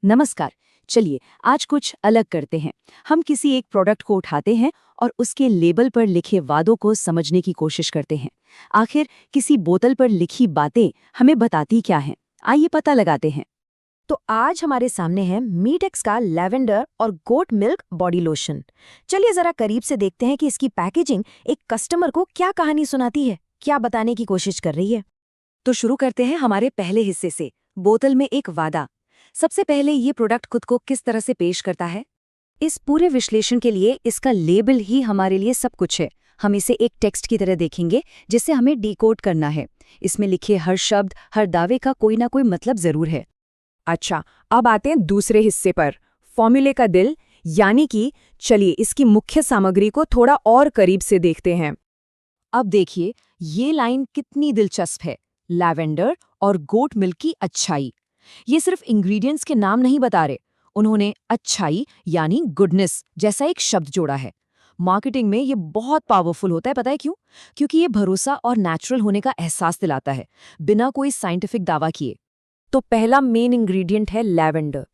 नमस्कार। चलिए आज कुछ अलग करते हैं। हम किसी एक प्रोडक्ट को उठाते हैं और उसके लेबल पर लिखे वादों को समझने की कोशिश करते हैं। आखिर किसी बोतल पर लिखी बातें हमें बताती क्या हैं? आइए पता लगाते हैं। तो आज हमारे सामने है मीटेक्स का लैवेंडर और गोट मिल्क बॉडी लोशन। चलिए जरा करीब से देखते हैं कि इसकी पैकेजिंग एक कस्टमर को क्या कहानी सुनाती है, क्या बताने की कोशिश कर रही है। तो शुरू करते हैं हमारे पहले हिस्से से, बोतल में एक वादा। सबसे पहले ये प्रोडक्ट खुद को किस तरह से पेश करता है? इस पूरे विश्लेषण के लिए इसका लेबल ही हमारे लिए सब कुछ है। हम इसे एक टेक्स्ट की तरह देखेंगे जिसे हमें डिकोड करना है। इसमें लिखे हर शब्द, हर दावे का कोई ना कोई मतलब जरूर है। अच्छा, अब आते हैं दूसरे हिस्से पर, फॉर्मूले का दिल, यानी कि चलिए इसकी मुख्य सामग्री को थोड़ा और करीब से देखते हैं। अब देखिए ये लाइन कितनी दिलचस्प है। लैवेंडर और गोट मिल्क की अच्छाई। ये सिर्फ इंग्रेडिएंट्स के नाम नहीं बता रहे, उन्होंने अच्छाई यानी गुडनेस जैसा एक शब्द जोड़ा है। मार्केटिंग में ये बहुत पावरफुल होता है, पता है क्यों? क्योंकि ये भरोसा और नेचुरल होने का एहसास दिलाता है, बिना कोई साइंटिफिक दावा किए। तो पहला मेन इंग्रेडिएंट है लैवेंडर।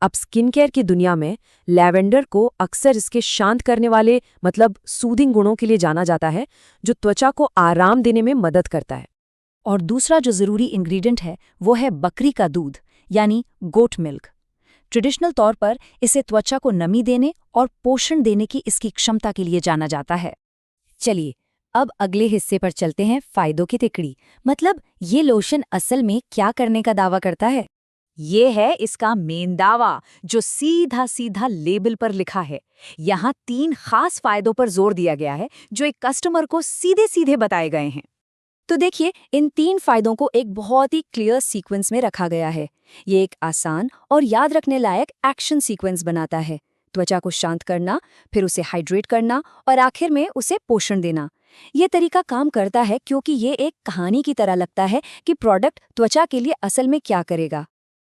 अब स्किन केयर की दुनिया में लैवेंडर को अक्सर इसके शांत करने वाले सूदिंग गुणों के लिए जाना जाता है, जो त्वचा को आराम देने में मदद करता है। और दूसरा जो जरूरी इंग्रेडिएंट है वो है बकरी का दूध यानी गोट मिल्क। ट्रेडिशनल तौर पर इसे त्वचा को नमी देने और पोषण देने की इसकी क्षमता के लिए जाना जाता है। चलिए अब अगले हिस्से पर चलते हैं, फायदों की तिकड़ी। ये लोशन असल में क्या करने का दावा करता है? ये है इसका मेन दावा, जो सीधा सीधा लेबल पर लिखा है। यहाँ 3 खास फायदों पर जोर दिया गया है जो एक कस्टमर को सीधे सीधे बताए गए हैं। तो देखिए इन 3 फायदों को एक बहुत ही क्लियर सीक्वेंस में रखा गया है। ये एक आसान और याद रखने लायक एक्शन सीक्वेंस बनाता है। त्वचा को शांत करना, फिर उसे हाइड्रेट करना और आखिर में उसे पोषण देना। ये तरीका काम करता है क्योंकि ये एक कहानी की तरह लगता है कि प्रोडक्ट त्वचा के लिए असल में क्या करेगा।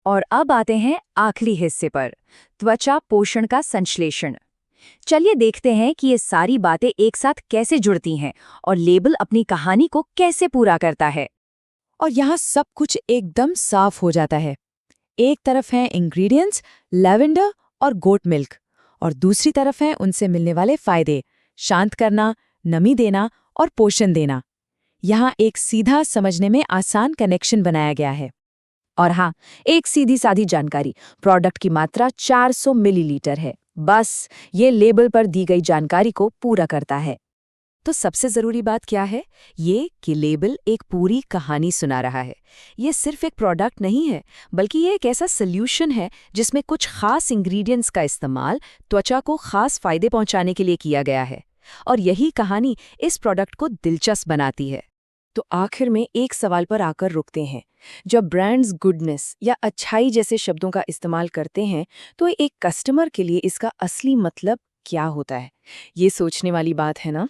और अब आते हैं आखिरी हिस्से पर, त्वचा पोषण का संश्लेषण। चलिए देखते हैं कि ये सारी बातें एक साथ कैसे जुड़ती हैं और लेबल अपनी कहानी को कैसे पूरा करता है। और यहाँ सब कुछ एकदम साफ हो जाता है। एक तरफ हैं इंग्रेडिएंट्स, लैवेंडर और गोट मिल्क, और दूसरी तरफ हैं उनसे मिलने वाले फायदे, शांत करना, नमी देना और पोषण देना। यहाँ एक सीधा समझने में आसान कनेक्शन बनाया गया है। और हाँ, एक सीधी सादी जानकारी, प्रोडक्ट की मात्रा 400 मिलीलीटर है। बस ये लेबल पर दी गई जानकारी को पूरा करता है। तो सबसे जरूरी बात क्या है? ये कि लेबल एक पूरी कहानी सुना रहा है। ये सिर्फ एक प्रोडक्ट नहीं है, बल्कि ये एक ऐसा सॉल्यूशन है जिसमें कुछ खास इंग्रेडिएंट्स का इस्तेमाल त्वचा को खास फायदे पहुंचाने के लिए किया गया है। और यही कहानी इस प्रोडक्ट को दिलचस्प बनाती है। तो आखिर में एक सवाल पर आकर रुकते हैं। जब ब्रांड्स गुडनेस या अच्छाई जैसे शब्दों का इस्तेमाल करते हैं, तो एक कस्टमर के लिए इसका असली मतलब क्या होता है? ये सोचने वाली बात है ना?